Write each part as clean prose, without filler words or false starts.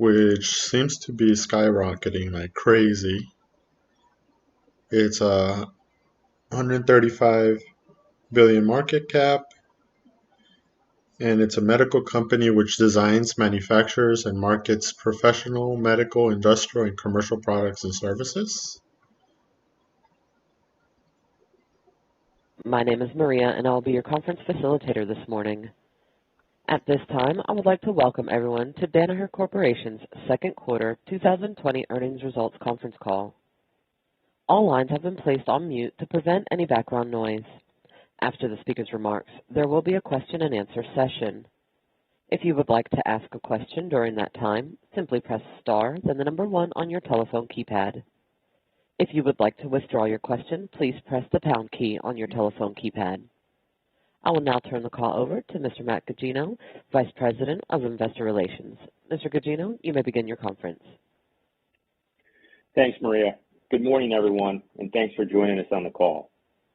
which seems to be skyrocketing like crazy. It's a 135 billion market cap, and it's a medical company which designs, manufactures, and markets professional, medical, industrial, and commercial products and services. My name is Maria, and I'll be your conference facilitator this morning. At this time, I would like to welcome everyone to Danaher Corporation's second quarter 2020 earnings results conference call. All lines have been placed on mute to prevent any background noise. After the speaker's remarks, there will be a question and answer session. If you would like to ask a question during that time, simply press star, then the number 1 on your telephone keypad. If you would like to withdraw your question, please press the pound key on your telephone keypad. I will now turn the call over to Mr. Matt Gugino, Vice President of Investor Relations. Mr. Gugino, you may begin your conference. Thanks, Maria. Good morning, everyone, and thanks for joining us on the call.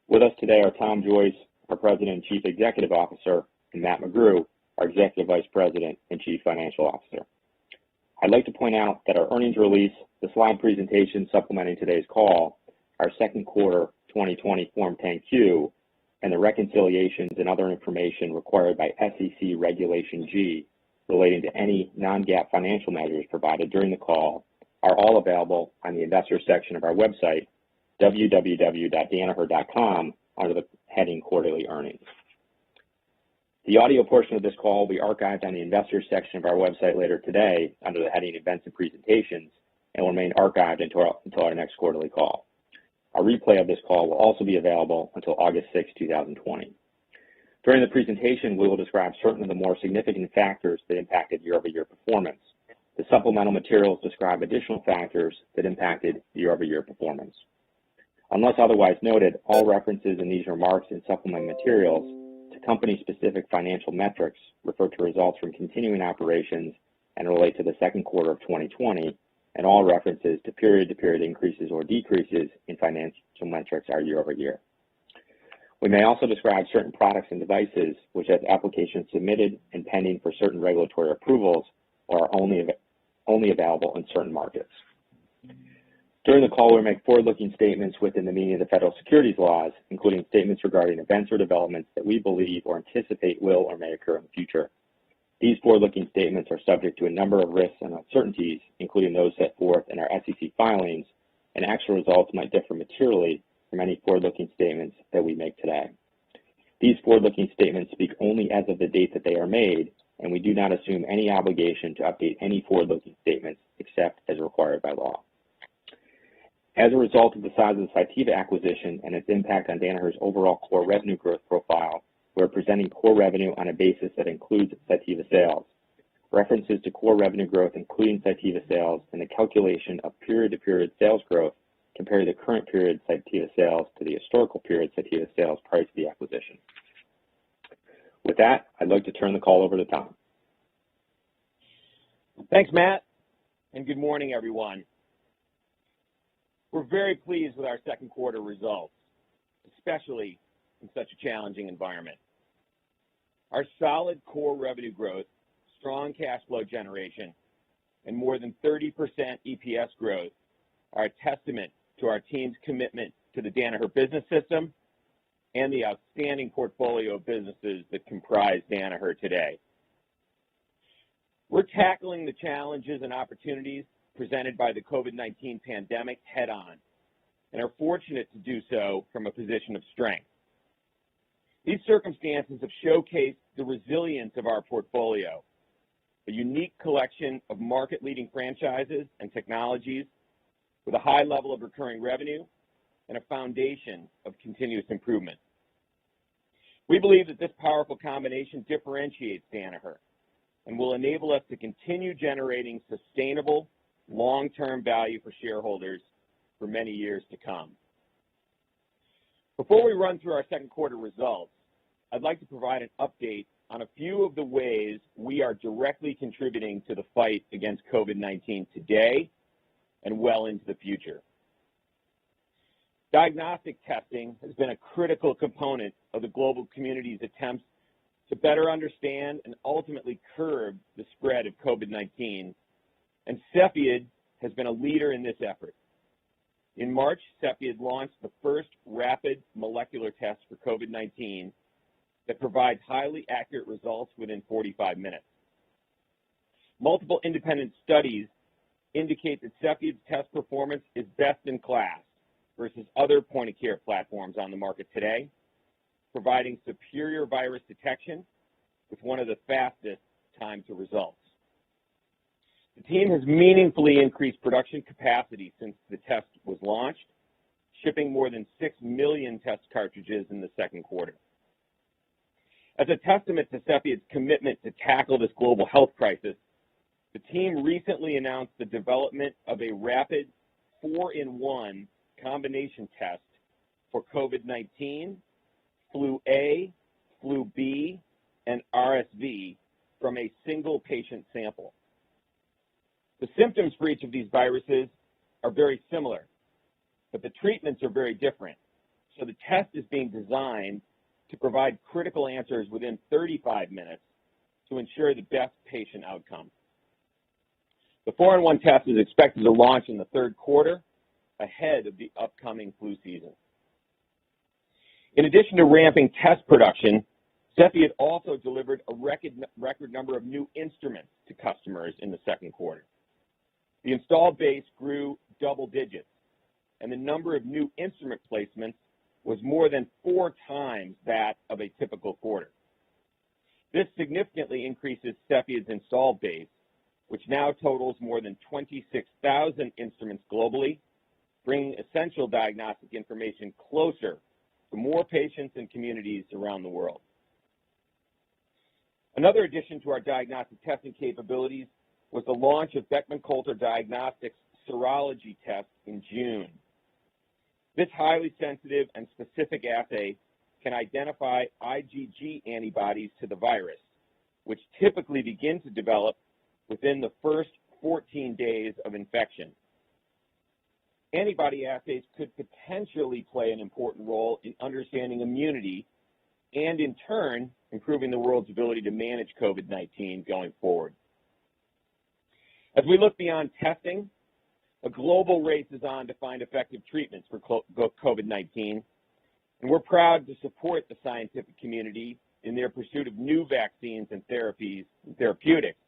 With us today are Tom Joyce, our President and Chief Executive Officer, and Matt McGrew, our Executive Vice President and Chief Financial Officer. I'd like to point out that our earnings release, the slide presentation supplementing today's call, our second quarter 2020 Form 10-Q, and the reconciliations and other information required by SEC Regulation G relating to any non-GAAP financial measures provided during the call are all available on the Investors section of our website, www.danaher.com, under the heading Quarterly Earnings. The audio portion of this call will be archived on the Investors section of our website later today under the heading Events and Presentations and will remain archived until our next quarterly call. A replay of this call will also be available until August 6, 2020. During the presentation, we will describe certain of the more significant factors that impacted year-over-year performance. The supplemental materials describe additional factors that impacted year-over-year performance. Unless otherwise noted, all references in these remarks and supplemental materials to company-specific financial metrics refer to results from continuing operations and relate to the second quarter of 2020, and all references to period-to-period increases or decreases in financial metrics are year-over-year. We may also describe certain products and devices which have applications submitted and pending for certain regulatory approvals or are only available in certain markets. During the call, we make forward-looking statements within the meaning of the federal securities laws, including statements regarding events or developments that we believe or anticipate will or may occur in the future. These forward-looking statements are subject to a number of risks and uncertainties, including those set forth in our SEC filings, and actual results might differ materially from any forward-looking statements that we make today. These forward-looking statements speak only as of the date that they are made, and we do not assume any obligation to update any forward-looking statements except as required by law. As a result of the size of the Cytiva acquisition and its impact on Danaher's overall core revenue growth profile, we're presenting core revenue on a basis that includes Cytiva sales. References to core revenue growth, including Cytiva sales, and the calculation of period-to-period sales growth compare the current period Cytiva sales to the historical period Cytiva sales prior to the acquisition. With that, I'd like to turn the call over to Tom. Thanks, Matt, and good morning, everyone. We're very pleased with our second quarter results, especially in such a challenging environment. Our solid core revenue growth, strong cash flow generation, and more than 30% EPS growth are a testament to our team's commitment to the Danaher Business System and the outstanding portfolio of businesses that comprise Danaher today. We're tackling the challenges and opportunities presented by the COVID-19 pandemic head-on and are fortunate to do so from a position of strength. These circumstances have showcased the resilience of our portfolio, a unique collection of market-leading franchises and technologies with a high level of recurring revenue and a foundation of continuous improvement. We believe that this powerful combination differentiates Danaher and will enable us to continue generating sustainable, long-term value for shareholders for many years to come. Before we run through our second quarter results, I'd like to provide an update on a few of the ways we are directly contributing to the fight against COVID-19 today and well into the future. Diagnostic testing has been a critical component of the global community's attempts to better understand and ultimately curb the spread of COVID-19 and Cepheid has been a leader in this effort. In March, Cepheid launched the first rapid molecular test for COVID-19 that provides highly accurate results within 45 minutes. Multiple independent studies indicate that Cepheid's test performance is best in class versus other point-of-care platforms on the market today, providing superior virus detection with one of the fastest time to results. The team has meaningfully increased production capacity since the test was launched, shipping more than 6 million test cartridges in the second quarter. As a testament to Cepheid's commitment to tackle this global health crisis, the team recently announced the development of a rapid 4-in-1 combination test for COVID-19, flu A, flu B, and RSV from a single patient sample. The symptoms for each of these viruses are very similar, but the treatments are very different. So the test is being designed to provide critical answers within 35 minutes to ensure the best patient outcome. The 4-in-1 test is expected to launch in the third quarter, ahead of the upcoming flu season. In addition to ramping test production, Cepheid also delivered a record number of new instruments to customers in the second quarter. The installed base grew double digits, and the number of new instrument placements was more than 4 times that of a typical quarter. This significantly increases Cepheid's installed base, which now totals more than 26,000 instruments globally, bringing essential diagnostic information closer to more patients and communities around the world. Another addition to our diagnostic testing capabilities was the launch of Beckman Coulter Diagnostics serology test in June. This highly sensitive and specific assay can identify IgG antibodies to the virus, which typically begin to develop within the first 14 days of infection. Antibody assays could potentially play an important role in understanding immunity and, in turn, improving the world's ability to manage COVID-19 going forward. As we look beyond testing, a global race is on to find effective treatments for COVID-19, and we're proud to support the scientific community in their pursuit of new vaccines and therapeutics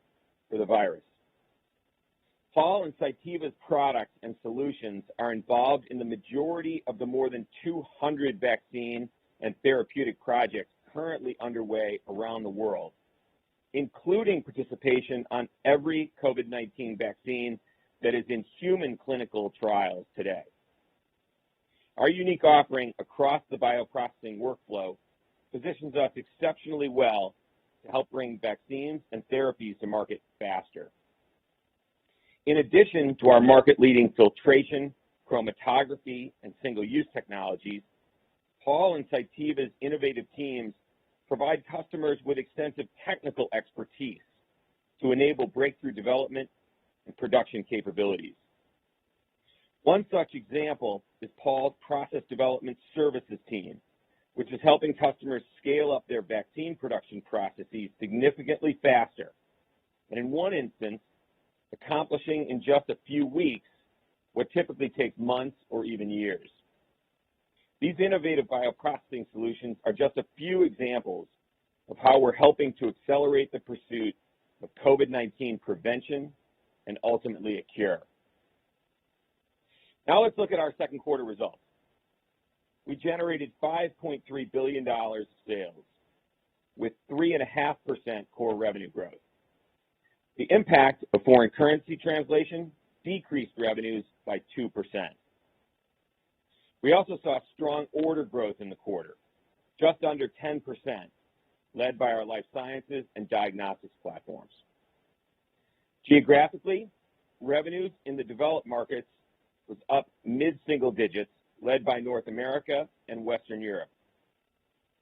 for the virus. Paul and Cytiva's products and solutions are involved in the majority of the more than 200 vaccine and therapeutic projects currently underway around the world, including participation on every COVID-19 vaccine that is in human clinical trials today. Our unique offering across the bioprocessing workflow positions us exceptionally well to help bring vaccines and therapies to market faster. In addition to our market-leading filtration, chromatography, and single-use technologies, Paul and Cytiva's innovative teams provide customers with extensive technical expertise to enable breakthrough development and production capabilities. One such example is Paul's process development services team, which is helping customers scale up their vaccine production processes significantly faster, and in one instance, accomplishing in just a few weeks what typically takes months or even years. These innovative bioprocessing solutions are just a few examples of how we're helping to accelerate the pursuit of COVID-19 prevention and ultimately a cure. Now let's look at our second quarter results. We generated $5.3 billion of sales with 3.5% core revenue growth. The impact of foreign currency translation decreased revenues by 2%. We also saw strong order growth in the quarter, just under 10%, led by our life sciences and diagnostics platforms. Geographically, revenues in the developed markets was up mid-single digits, led by North America and Western Europe.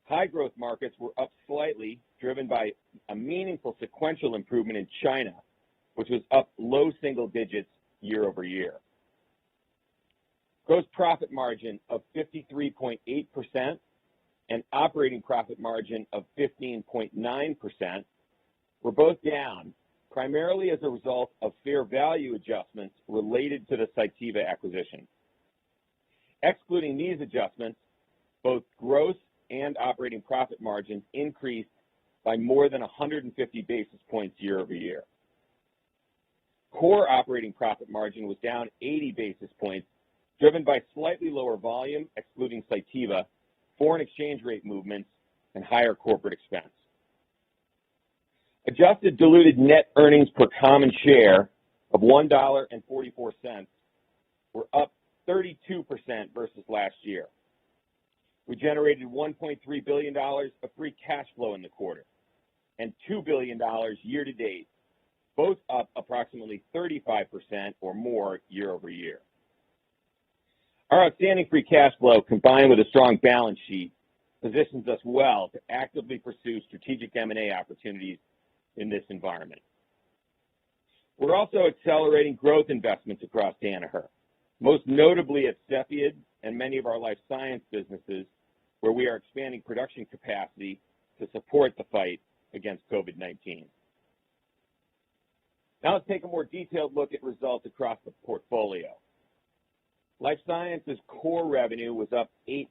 High growth markets were up slightly, driven by a meaningful sequential improvement in China, which was up low single digits year over year. Gross profit margin of 53.8% and operating profit margin of 15.9% were both down, primarily as a result of fair value adjustments related to the Cytiva acquisition. Excluding these adjustments, both gross and operating profit margins increased by more than 150 basis points year over year. Core operating profit margin was down 80 basis points, driven by slightly lower volume, excluding Cytiva, foreign exchange rate movements, and higher corporate expense. Adjusted diluted net earnings per common share of $1.44 were up 32% versus last year. We generated $1.3 billion of free cash flow in the quarter and $2 billion year to date, both up approximately 35% or more year over year. Our outstanding free cash flow, combined with a strong balance sheet, positions us well to actively pursue strategic M&A opportunities in this environment. We're also accelerating growth investments across Danaher, most notably at Cepheid and many of our life science businesses, where we are expanding production capacity to support the fight against COVID-19. Now let's take a more detailed look at results across the portfolio. Life Sciences core revenue was up 8%,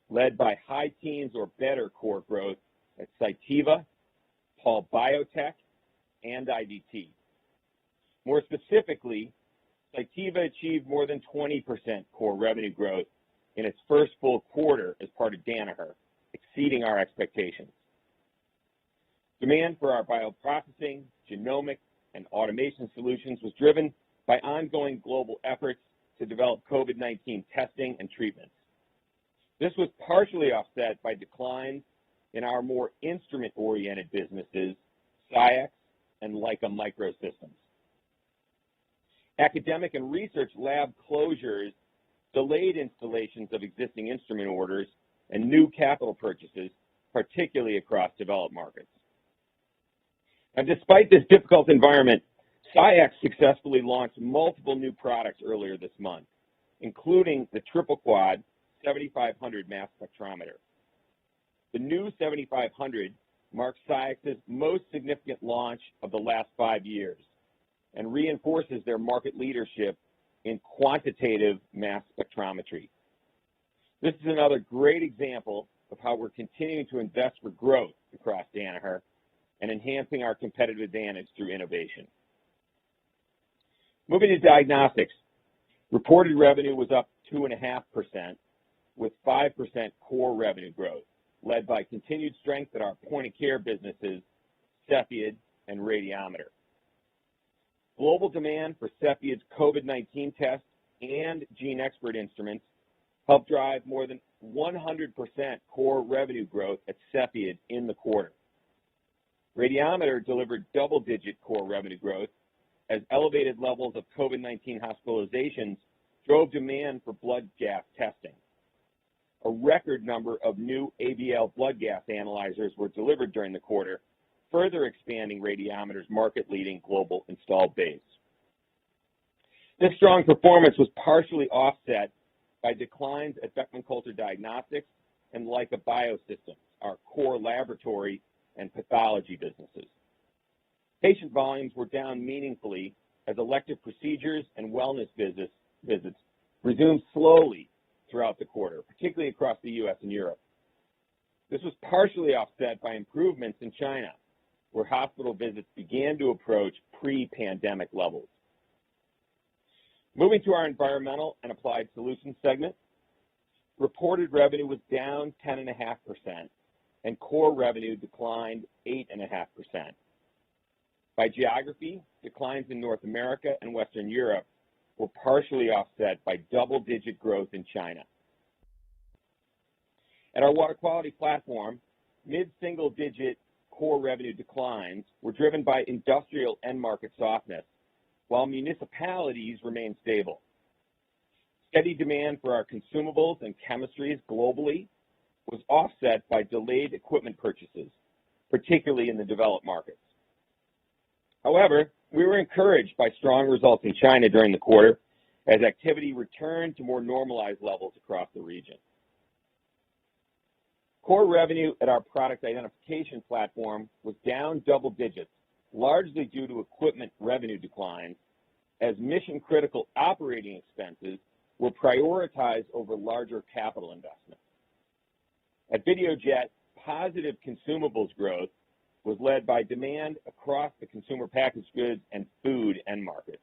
led by high teens or better core growth at Cytiva, Paul Biotech, and IDT. More specifically, Cytiva achieved more than 20% core revenue growth in its first full quarter as part of Danaher, exceeding our expectations. Demand for our bioprocessing, genomic, and automation solutions was driven by ongoing global efforts to develop COVID-19 testing and treatments. This was partially offset by declines in our more instrument-oriented businesses, SCIEX and Leica Microsystems. Academic and research lab closures delayed installations of existing instrument orders and new capital purchases, particularly across developed markets. And despite this difficult environment, SCIEX successfully launched multiple new products earlier this month, including the triple quad 7500 mass spectrometer. The new 7500 marks SCIEX's most significant launch of the last 5 years and reinforces their market leadership in quantitative mass spectrometry. This is another great example of how we're continuing to invest for growth across Danaher and enhancing our competitive advantage through innovation. Moving to diagnostics, reported revenue was up 2.5% with 5% core revenue growth, led by continued strength at our point-of-care businesses, Cepheid and Radiometer. Global demand for Cepheid's COVID-19 test and GeneXpert instruments helped drive more than 100% core revenue growth at Cepheid in the quarter. Radiometer delivered double-digit core revenue growth as elevated levels of COVID-19 hospitalizations drove demand for blood gas testing. A record number of new ABL blood gas analyzers were delivered during the quarter, further expanding Radiometer's market-leading global installed base. This strong performance was partially offset by declines at Beckman Coulter Diagnostics and Leica Biosystems, our core laboratory and pathology businesses. Patient volumes were down meaningfully as elective procedures and wellness visits resumed slowly throughout the quarter, particularly across the U.S. and Europe. This was partially offset by improvements in China, where hospital visits began to approach pre-pandemic levels. Moving to our Environmental and Applied Solutions segment, reported revenue was down 10.5%, and core revenue declined 8.5%. By geography, declines in North America and Western Europe were partially offset by double-digit growth in China. At our water quality platform, mid-single-digit core revenue declines were driven by industrial end market softness, while municipalities remained stable. Steady demand for our consumables and chemistries globally was offset by delayed equipment purchases, particularly in the developed markets. However, we were encouraged by strong results in China during the quarter as activity returned to more normalized levels across the region. Core revenue at our product identification platform was down double digits, largely due to equipment revenue declines, as mission-critical operating expenses were prioritized over larger capital investments. At Videojet, positive consumables growth was led by demand across the consumer packaged goods and food end markets.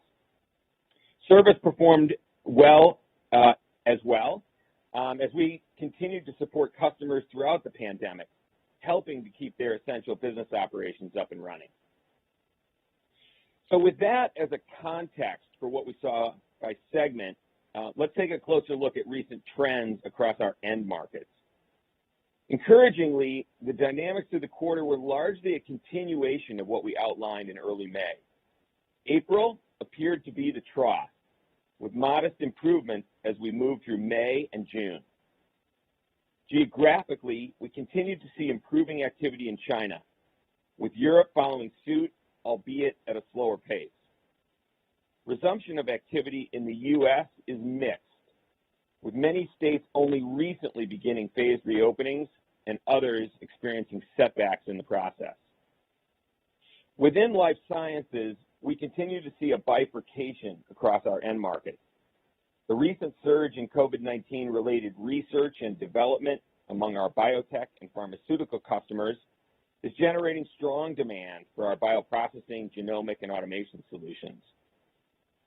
Service performed well as we continued to support customers throughout the pandemic, helping to keep their essential business operations up and running. So with that as a context for what we saw by segment, let's take a closer look at recent trends across our end markets. Encouragingly, the dynamics of the quarter were largely a continuation of what we outlined in early May. April appeared to be the trough, with modest improvements as we moved through May and June. Geographically, we continued to see improving activity in China, with Europe following suit, albeit at a slower pace. Resumption of activity in the U.S. is mixed, with many states only recently beginning phased reopenings and others experiencing setbacks in the process. Within life sciences, we continue to see a bifurcation across our end markets. The recent surge in COVID-19 related research and development among our biotech and pharmaceutical customers is generating strong demand for our bioprocessing, genomic, and automation solutions.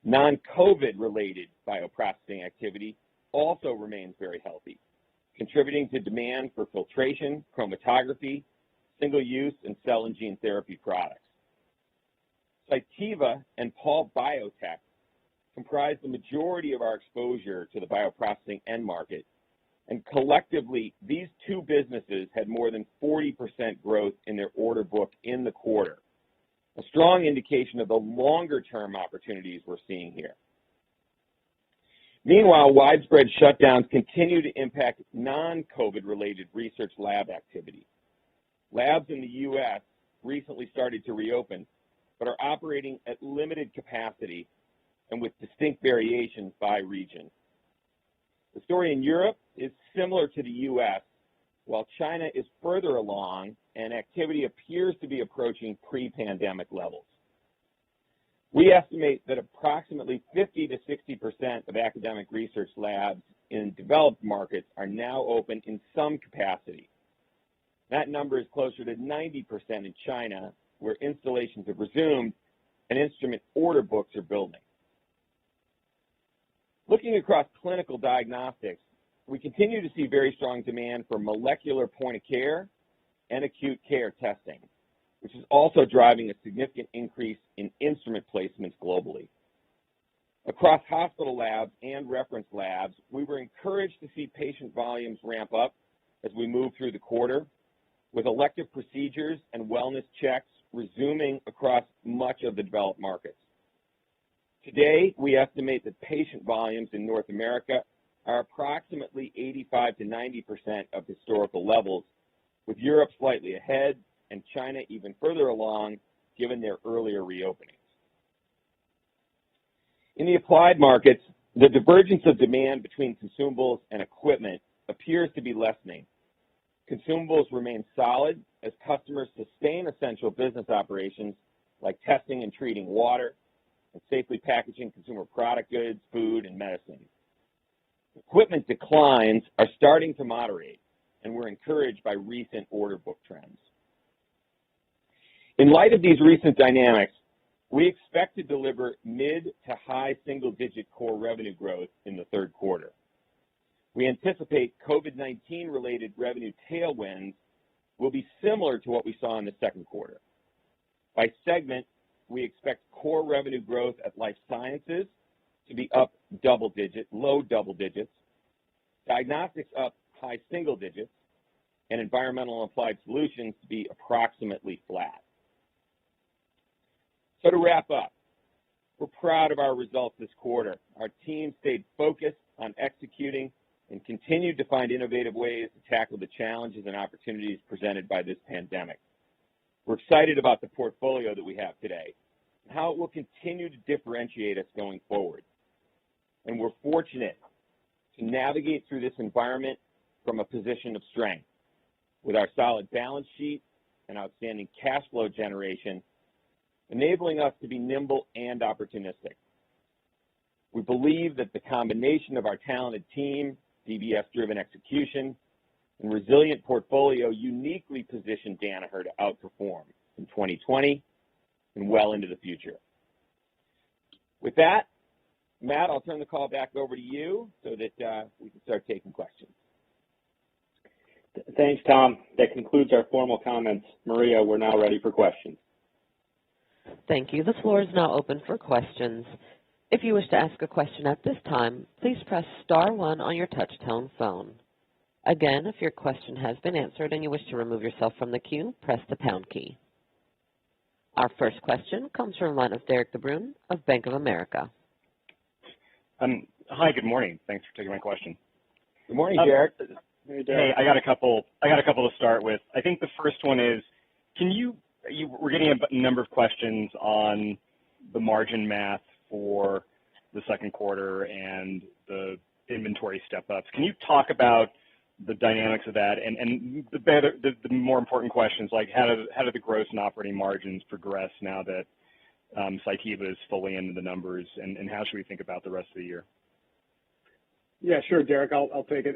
Non-COVID related bioprocessing activity also remains very healthy, contributing to demand for filtration, chromatography, single-use, and cell and gene therapy products. Cytiva and Paul Biotech comprise the majority of our exposure to the bioprocessing end market, and collectively, these two businesses had more than 40% growth in their order book in the quarter, a strong indication of the longer-term opportunities we're seeing here. Meanwhile, widespread shutdowns continue to impact non-COVID related research lab activity. Labs in the U.S. recently started to reopen, but are operating at limited capacity and with distinct variations by region. The story in Europe is similar to the U.S., while China is further along and activity appears to be approaching pre-pandemic levels. We estimate that approximately 50 to 60% of academic research labs in developed markets are now open in some capacity. That number is closer to 90% in China, where installations have resumed and instrument order books are building. Looking across clinical diagnostics, we continue to see very strong demand for molecular point of care and acute care testing, which is also driving a significant increase in instrument placements globally. Across hospital labs and reference labs, we were encouraged to see patient volumes ramp up as we move through the quarter, with elective procedures and wellness checks resuming across much of the developed markets. Today, we estimate that patient volumes in North America are approximately 85 to 90% of historical levels, with Europe slightly ahead and China even further along given their earlier reopenings. In the applied markets, the divergence of demand between consumables and equipment appears to be lessening. Consumables remain solid as customers sustain essential business operations like testing and treating water and safely packaging consumer product goods, food, and medicine. Equipment declines are starting to moderate, and we're encouraged by recent order book trends. In light of these recent dynamics, we expect to deliver mid to high single-digit core revenue growth in the third quarter. We anticipate COVID-19 related revenue tailwinds will be similar to what we saw in the second quarter. By segment, we expect core revenue growth at life sciences to be up low double digits, diagnostics up high single digits, and environmental and applied solutions to be approximately flat. So to wrap up, we're proud of our results this quarter. Our team stayed focused on executing and continued to find innovative ways to tackle the challenges and opportunities presented by this pandemic. We're excited about the portfolio that we have today and how it will continue to differentiate us going forward. And we're fortunate to navigate through this environment from a position of strength with our solid balance sheet and outstanding cash flow generation, enabling us to be nimble and opportunistic. We believe that the combination of our talented team, DBS-driven execution, and resilient portfolio uniquely positioned Danaher to outperform in 2020 and well into the future. With that, Matt, I'll turn the call back over to you so that we can start taking questions. Thanks, Tom. That concludes our formal comments. Maria, we're now ready for questions. Thank you. The floor is now open for questions. If you wish to ask a question at this time, please press star one on your touch-tone phone. Again, if your question has been answered and you wish to remove yourself from the queue, press the pound key. Our first question comes from the line of Derek DeBrun of Bank of America. Hi, good morning. Thanks for taking my question. Good morning, Derek. Hey, I got a couple to start with. I think the first one is, we're getting a number of questions on the margin math for the second quarter and the inventory step-ups. Can you talk about the dynamics of that? And the more important questions, like how do the gross and operating margins progress now that Cytiva is fully into the numbers, and how should we think about the rest of the year? Yeah, sure, Derek. I'll take it.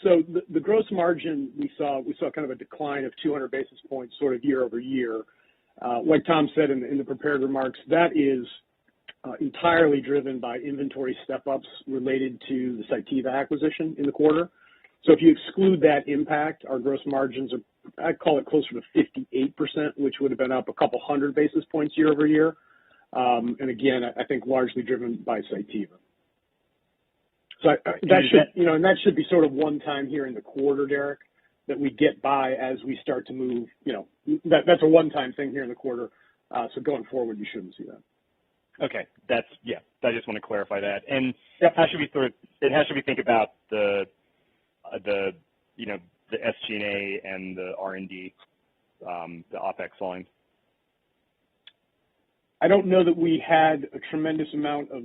So the gross margin we saw kind of a decline of 200 basis points, sort of year over year. Like Tom said in the prepared remarks, that is entirely driven by inventory step-ups related to the Cytiva acquisition in the quarter. So if you exclude that impact, our gross margins are, I'd call it closer to 58%, which would have been up a couple hundred basis points year over year. And again, I think largely driven by Cytiva. So that should be sort of one time here in the quarter, Derek, that we get by as we start to move. That's a one-time thing here in the quarter. So going forward, you shouldn't see that. Okay, I just want to clarify that. And yep. How should we think about the SG&A and the R&D, the OpEx line? I don't know that we had a tremendous amount of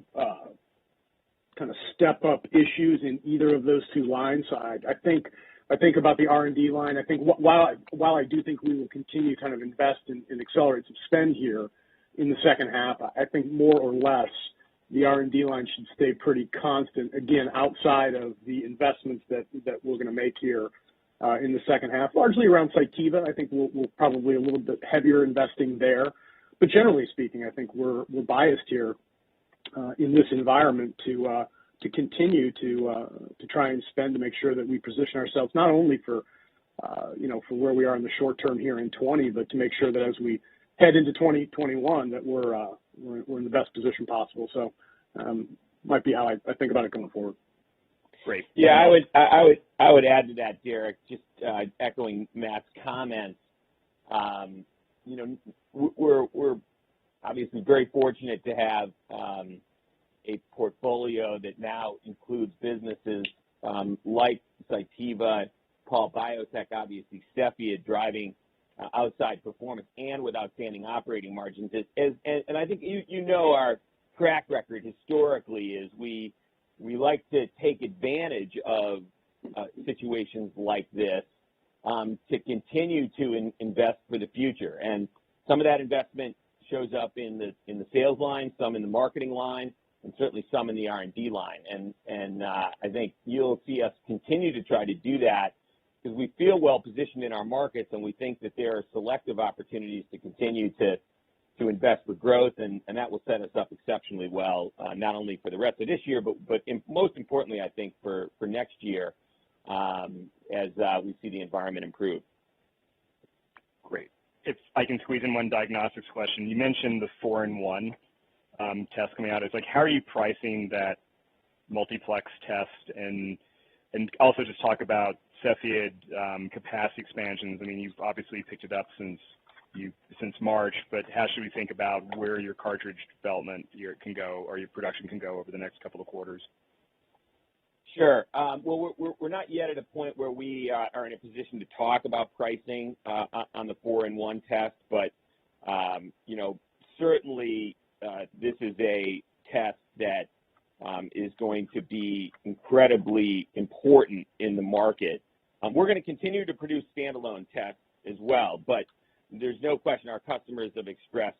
kind of step-up issues in either of those two lines. So I think about the R&D line. I think while I do think we will continue to kind of invest and accelerate some spend here in the second half, I think more or less the R&D line should stay pretty constant, again, outside of the investments that we're going to make here in the second half, largely around Cytiva. I think we'll probably a little bit heavier investing there. But generally speaking, I think we're biased here in this environment to continue to try and spend to make sure that we position ourselves not only for where we are in the short term here in 20, but to make sure that as we head into 2021 that we're in the best position possible. So might be how I think about it going forward. Great. Yeah, I would add to that, Derek. Just echoing Matt's comments. We're obviously very fortunate to have a portfolio that now includes businesses like Cytiva, Paul Biotech, obviously Cepheid, driving outside performance and with outstanding operating margins. And I think our track record historically is we like to take advantage of situations like this to continue to invest for the future. And some of that investment shows up in the sales line, some in the marketing line, and certainly some in the R&D line. And I think you'll see us continue to try to do that because we feel well positioned in our markets, and we think that there are selective opportunities to continue to invest for growth, and that will set us up exceptionally well, not only for the rest of this year, but most importantly, I think, for next year as we see the environment improve. Great. If I can squeeze in one diagnostics question. You mentioned the 4-in-1 test coming out. It's like, how are you pricing that multiplex test? And also just talk about Cepheid capacity expansions. I mean, you've obviously picked it up since March, but how should we think about where your cartridge development can go, or your production can go over the next couple of quarters? Sure. Well, we're not yet at a point where we are in a position to talk about pricing on the 4-in-1 test, but certainly this is a test that is going to be incredibly important in the market. We're going to continue to produce standalone tests as well, but there's no question our customers have expressed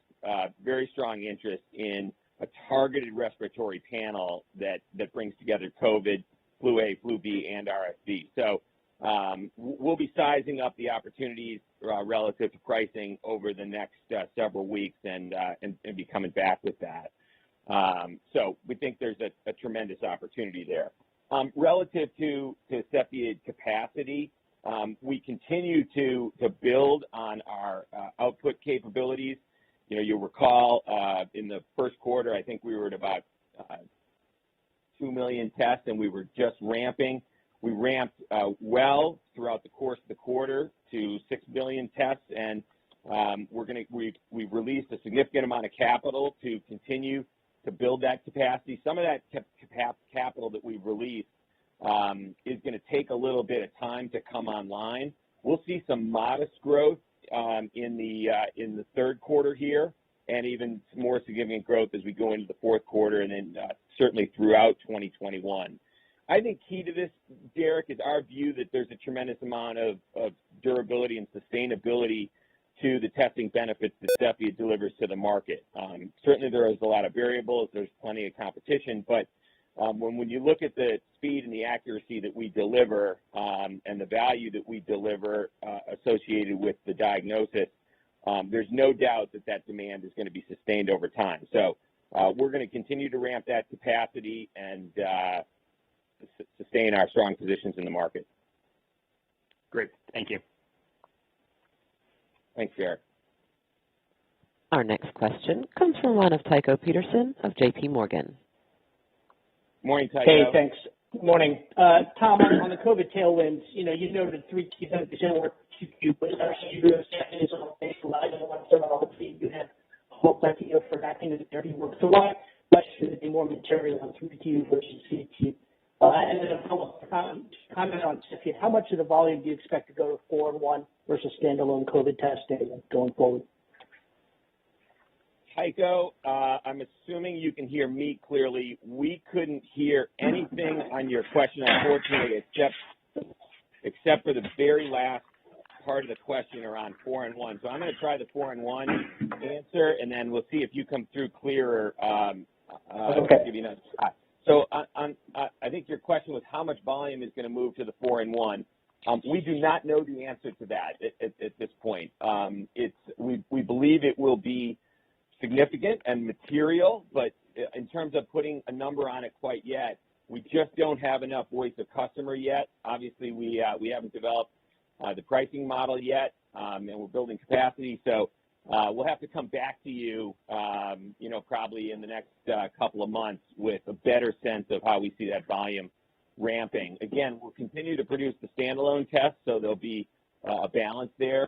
very strong interest in a targeted respiratory panel that brings together COVID, flu A, flu B, and RSV. So we'll be sizing up the opportunities relative to pricing over the next several weeks and be coming back with that. So we think there's a tremendous opportunity there. Relative to Cepheid capacity, we continue to build on our output capabilities. You know, you'll recall in the first quarter, I think we were at about 2 million tests, and we were just ramping. We ramped well throughout the course of the quarter to 6 billion tests, and we've released a significant amount of capital to continue to build that capacity. Some of that capital that we've released is going to take a little bit of time to come online. We'll see some modest growth in the third quarter here, and even more significant growth as we go into the fourth quarter, and then certainly throughout 2021. I think key to this, Derek, is our view that there's a tremendous amount of durability and sustainability to the testing benefits that Cepheid delivers to the market. Certainly there is a lot of variables, there's plenty of competition, but when you look at the speed and the accuracy that we deliver and the value that we deliver associated with the diagnosis, there's no doubt that demand is going to be sustained over time. So we're going to continue to ramp that capacity and sustain our strong positions in the market. Great, thank you. Thanks, Derek. Our next question comes from one of Tycho Peterson of J.P. Morgan. Morning, Tycho. Hey, thanks. Good morning. Tom, on the COVID tailwinds, you noted 3Q 7% work 2Q, but actually you is on the base line and one third of the fee. You had hope that you for acting as therapy work. So why should it be more material on 3Q versus 2Q? And then a follow-up comment on Cepheid. How much of the volume do you expect to go to 4-in-1 versus standalone COVID testing going forward? Tycho, I'm assuming you can hear me clearly. We couldn't hear anything on your question, unfortunately, except for the very last part of the question around 4-in-1. So I'm going to try the 4-in-1 answer, and then we'll see if you come through clearer. Okay. Give you another shot. So I think your question was how much volume is going to move to the 4-in-1. We do not know the answer to that at this point. We believe it will be significant and material, but in terms of putting a number on it quite yet, we just don't have enough voice of customer yet. Obviously, we haven't developed the pricing model yet, and we're building capacity. So we'll have to come back to you, probably in the next couple of months with a better sense of how we see that volume ramping. Again, we'll continue to produce the standalone tests, so there'll be a balance there.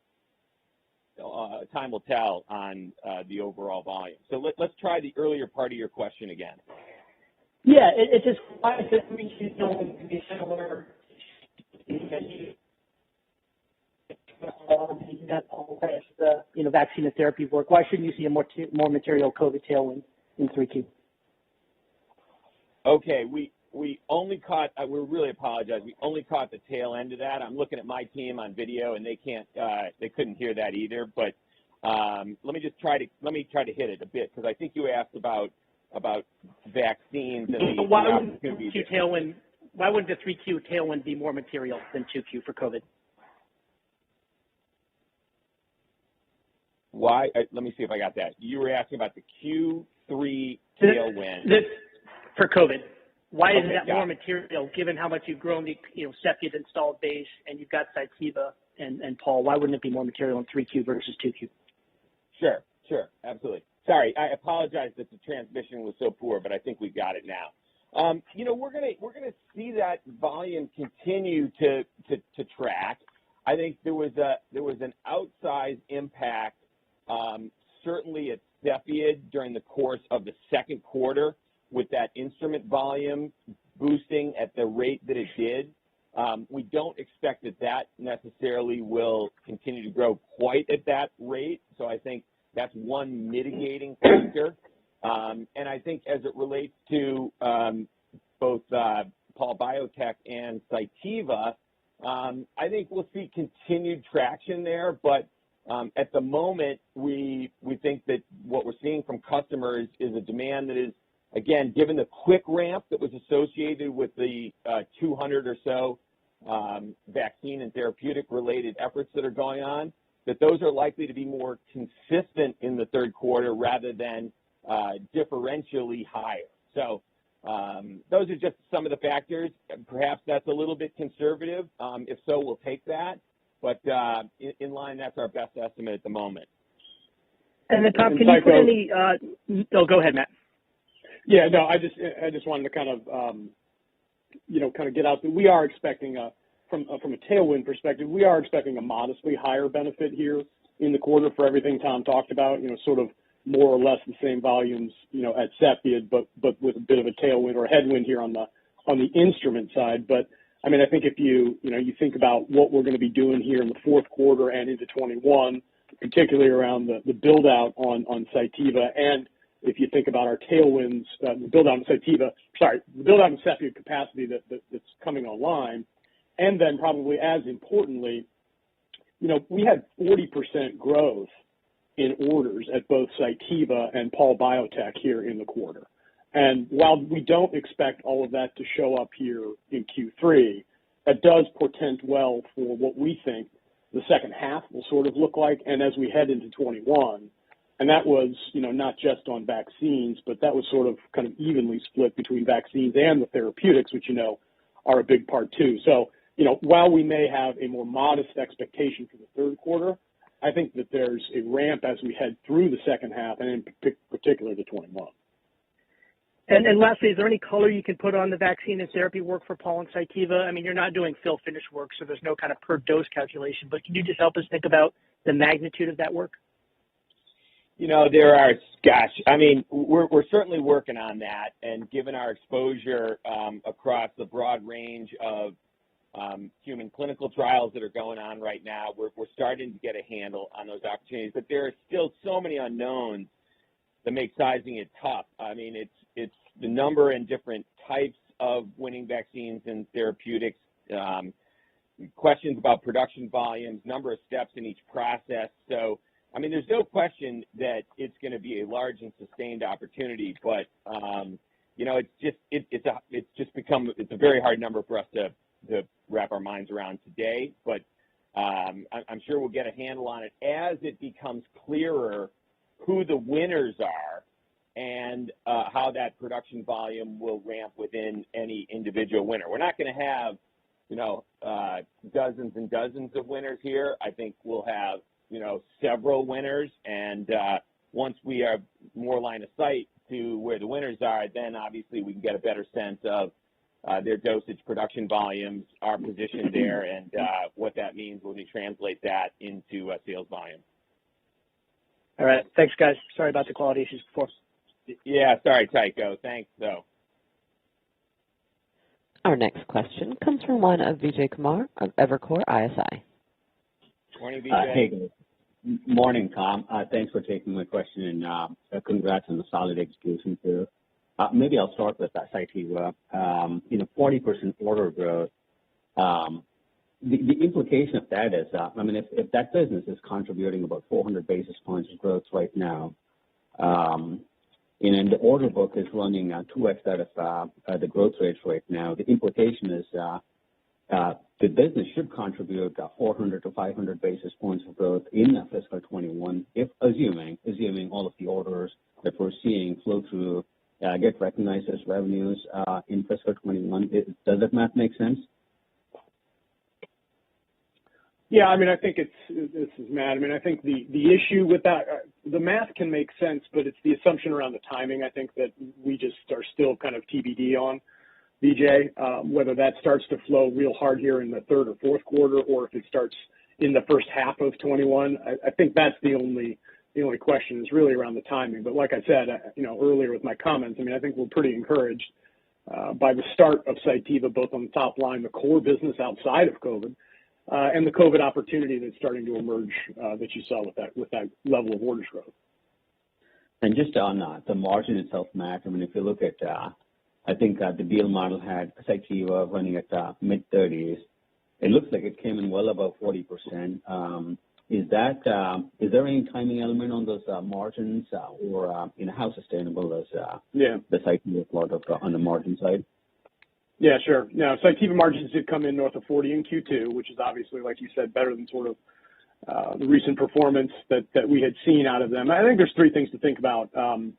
Time will tell on the overall volume. So let's try the earlier part of your question again. Yeah, it's just why is it going to be similar? That all the vaccine and therapy work. Why shouldn't you see a more material COVID tailwind in 3Q? Okay, we only caught. We really apologize. We only caught the tail end of that. I'm looking at my team on video, and they couldn't hear that either. But let me try to hit it a bit, because I think you asked about vaccines and the opportunity. Why wouldn't the 3Q tailwind be more material than 2Q for COVID? Why? Let me see if I got that. You were asking about the Q3 tailwind. For COVID. Why is that more material, given how much you've grown the Cepheid installed base and you've got Cytiva and Paul? Why wouldn't it be more material in 3Q versus 2Q? Sure, absolutely. Sorry, I apologize that the transmission was so poor, but I think we got it now. We're gonna see that volume continue to track. I think there was an outsized impact, certainly at Cepheid during the course of the second quarter, with that instrument volume boosting at the rate that it did. We don't expect that necessarily will continue to grow quite at that rate. So I think that's one mitigating factor. And I think as it relates to both Paul Biotech and Cytiva, I think we'll see continued traction there, but At the moment, we think that what we're seeing from customers is a demand that is, again, given the quick ramp that was associated with the 200 or so vaccine and therapeutic-related efforts that are going on, that those are likely to be more consistent in the third quarter rather than differentially higher. So those are just some of the factors. Perhaps that's a little bit conservative. If so, we'll take that. But in line, that's our best estimate at the moment. And then, Tom, can you put any? Go ahead, Matt. Yeah, no, I just wanted to kind of get out that we are expecting from a tailwind perspective, we are expecting a modestly higher benefit here in the quarter for everything Tom talked about. Sort of more or less the same volumes, at Cepheid, but with a bit of a tailwind or a headwind here on the instrument side. But I mean, I think if you think about what we're going to be doing here in the fourth quarter and into 21, particularly around the build out on Cytiva, and if you think about our tailwinds, the build out on Cepheid capacity that's coming online, and then probably as importantly, we had 40% growth in orders at both Cytiva and Paul Biotech here in the quarter. And while we don't expect all of that to show up here in Q3, that does portend well for what we think the second half will sort of look like, and as we head into 21. And that was, not just on vaccines, but that was sort of kind of evenly split between vaccines and the therapeutics, which, are a big part too. So, while we may have a more modest expectation for the third quarter, I think that there's a ramp as we head through the second half, and in particular the 21. And lastly, is there any color you can put on the vaccine and therapy work for Paul and Cytiva? I mean, you're not doing fill finish work, so there's no kind of per dose calculation, but can you just help us think about the magnitude of that work? There are, we're certainly working on that, and given our exposure across the broad range of human clinical trials that are going on right now, we're starting to get a handle on those opportunities, but there are still so many unknowns that make sizing it tough. I mean, it's the number and different types of winning vaccines and therapeutics, questions about production volumes, number of steps in each process. So, I mean, there's no question that it's going to be a large and sustained opportunity, but it's a very hard number for us to wrap our minds around today. But I'm sure we'll get a handle on it as it becomes clearer who the winners are and how that production volume will ramp within any individual winner. We're not going to have, dozens and dozens of winners here. I think we'll have, several winners, and once we have more line of sight to where the winners are, then obviously we can get a better sense of their dosage production volumes, our position there, and what that means when we translate that into sales volume. All right. Thanks, guys. Sorry about the quality issues before. Yeah, sorry, Tycho. Thanks, though. Our next question comes from one of Vijay Kumar of Evercore ISI. Morning, Vijay. Hey, morning, Tom. Thanks for taking my question, and congrats on the solid execution here. Maybe I'll start with Cytiva. 40% order growth. The implication of that is, if that business is contributing about 400 basis points of growth right now, and the order book is running 2x that of the growth rates right now, the implication is the business should contribute 400 to 500 basis points of growth in fiscal 21, if assuming all of the orders that we're seeing flow through get recognized as revenues in fiscal 21. Does that math make sense? Yeah, I think this is Matt. I think the issue with that, the math can make sense, but it's the assumption around the timing, I think, that we just are still kind of TBD on, BJ, whether that starts to flow real hard here in the third or fourth quarter, or if it starts in the first half of 21. I think that's the only question is really around the timing. But like I said, earlier with my comments, I think we're pretty encouraged by the start of Cytiva, both on the top line, the core business outside of COVID, and the COVID opportunity that's starting to emerge that you saw with that level of orders growth. And just on the margin itself, Matt, if you look at, I think the deal model had Cytiva running at mid-30s. It looks like it came in well above 40%. is there any timing element on those margins, or how sustainable is the Cytiva plot on the margin side? Yeah, sure. Now, Cytiva margins did come in north of 40 in Q2, which is obviously, like you said, better than sort of the recent performance that we had seen out of them. I think there's three things to think about on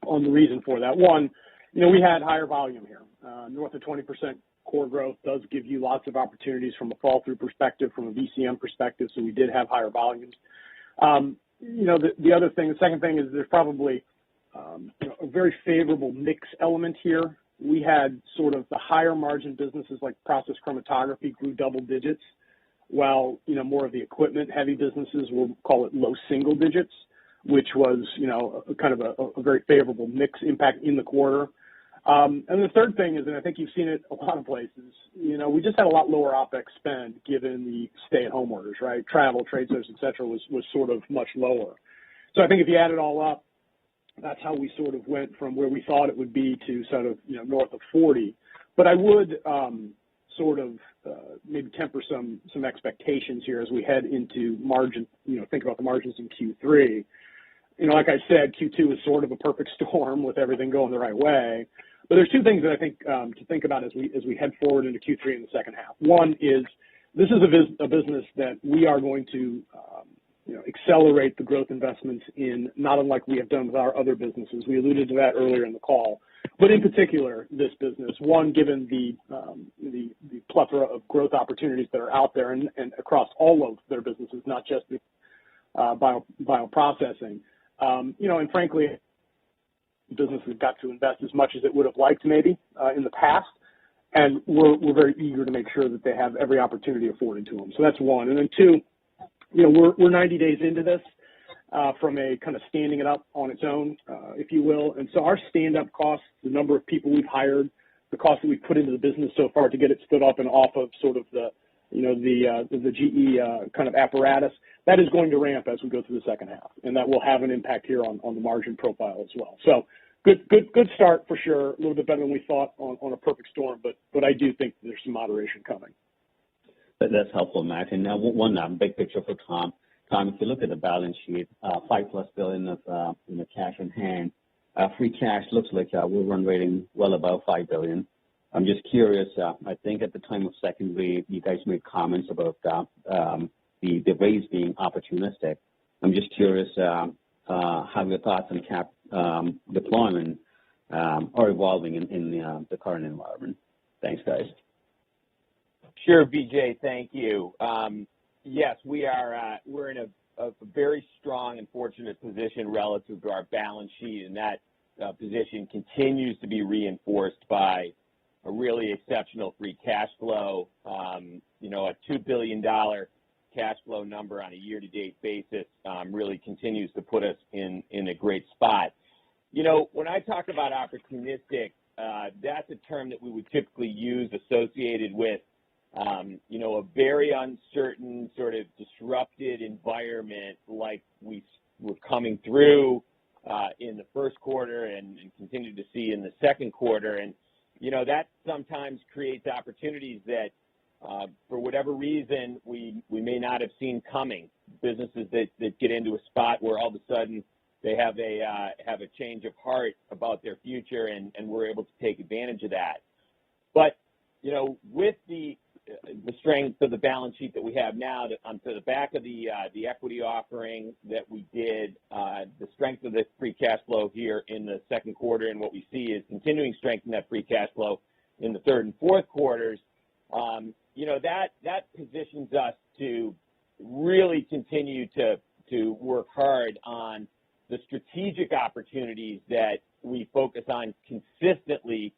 the reason for that. One, we had higher volume here. North of 20% core growth does give you lots of opportunities from a fall-through perspective, from a VCM perspective, so we did have higher volumes. The other thing, the second thing is there's probably a very favorable mix element here. We had sort of the higher margin businesses like process chromatography grew double digits, while, more of the equipment heavy businesses, we'll call it low single digits, which was, kind of a very favorable mix impact in the quarter. And the third thing is, and I think you've seen it a lot of places, we just had a lot lower OpEx spend given the stay-at-home orders, right? Travel, trade shows, et cetera, was sort of much lower. So I think if you add it all up, that's how we sort of went from where we thought it would be to sort of, north of 40. But I would sort of maybe temper some expectations here as we head into margin, think about the margins in Q3. Like I said, Q2 is sort of a perfect storm with everything going the right way. But there's two things that I think to think about as we head forward into Q3 in the second half. One is this is a business that we are going to accelerate the growth investments in, not unlike we have done with our other businesses. We alluded to that earlier in the call. But in particular, this business, one, given the plethora of growth opportunities that are out there and across all of their businesses, not just the bioprocessing, and frankly, business has got to invest as much as it would have liked maybe in the past, and we're very eager to make sure that they have every opportunity afforded to them. So that's one. And then two, we're 90 days into this from a kind of standing it up on its own, if you will. And so our stand-up costs, the number of people we've hired, the cost that we've put into the business so far to get it stood up and off of sort of the GE kind of apparatus, that is going to ramp as we go through the second half, and that will have an impact here on the margin profile as well. So good start for sure, a little bit better than we thought on a perfect storm, but I do think there's some moderation coming. That's helpful, Matt. And now one big picture for Tom. Tom, if you look at the balance sheet, $5+ billion of cash in hand, free cash looks like we're run rating well above $5 billion. I'm just curious. I think at the time of second wave, you guys made comments about the raise being opportunistic. I'm just curious how your thoughts on cap deployment are evolving in the current environment. Thanks, guys. Sure, Vijay. Thank you. Yes, we're in a very strong and fortunate position relative to our balance sheet, and that position continues to be reinforced by a really exceptional free cash flow. A $2 billion cash flow number on a year-to-date basis really continues to put us in a great spot. When I talk about opportunistic, that's a term that we would typically use associated with a very uncertain, sort of disrupted environment like we were coming through in the first quarter and continue to see in the second quarter. And, that sometimes creates opportunities that, for whatever reason, we may not have seen coming. Businesses that get into a spot where all of a sudden they have a change of heart about their future, and we're able to take advantage of that. But, with the strength of the balance sheet that we have now, to the back of the equity offering that we did, the strength of the free cash flow here in the second quarter, and what we see is continuing strength in that free cash flow in the third and fourth quarters, that positions us to really continue to work hard on the strategic opportunities that we focus on consistently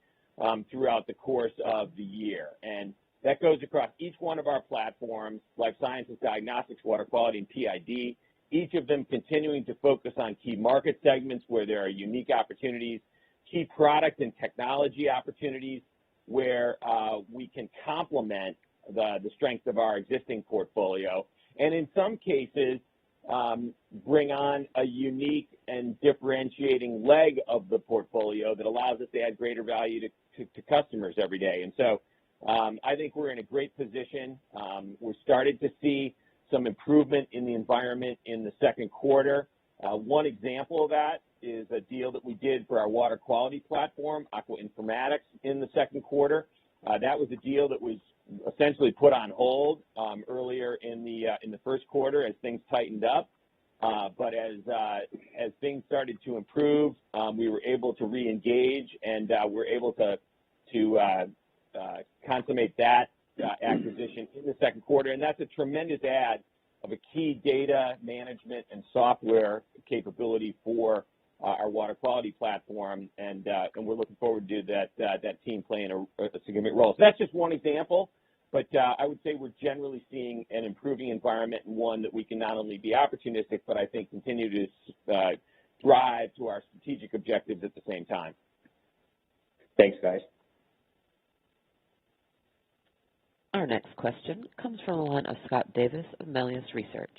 throughout the course of the year. And that goes across each one of our platforms, life sciences, diagnostics, water quality, and PID, each of them continuing to focus on key market segments where there are unique opportunities, key product and technology opportunities where we can complement the strength of our existing portfolio, and in some cases, bring on a unique and differentiating leg of the portfolio that allows us to add greater value to customers every day. And so I think we're in a great position. We're starting to see some improvement in the environment in the second quarter. One example of that is a deal that we did for our water quality platform, Aqua Informatics, in the second quarter. That was a deal that was essentially put on hold earlier in the first quarter as things tightened up. But as things started to improve, we were able to re-engage, and we're able to consummate that acquisition in the second quarter. And that's a tremendous add of a key data management and software capability for our water quality platform, and we're looking forward to that team playing a significant role. So that's just one example, but I would say we're generally seeing an improving environment, and one that we can not only be opportunistic, but I think continue to drive to our strategic objectives at the same time. Thanks, guys. Our next question comes from the line of Scott Davis of Melius Research.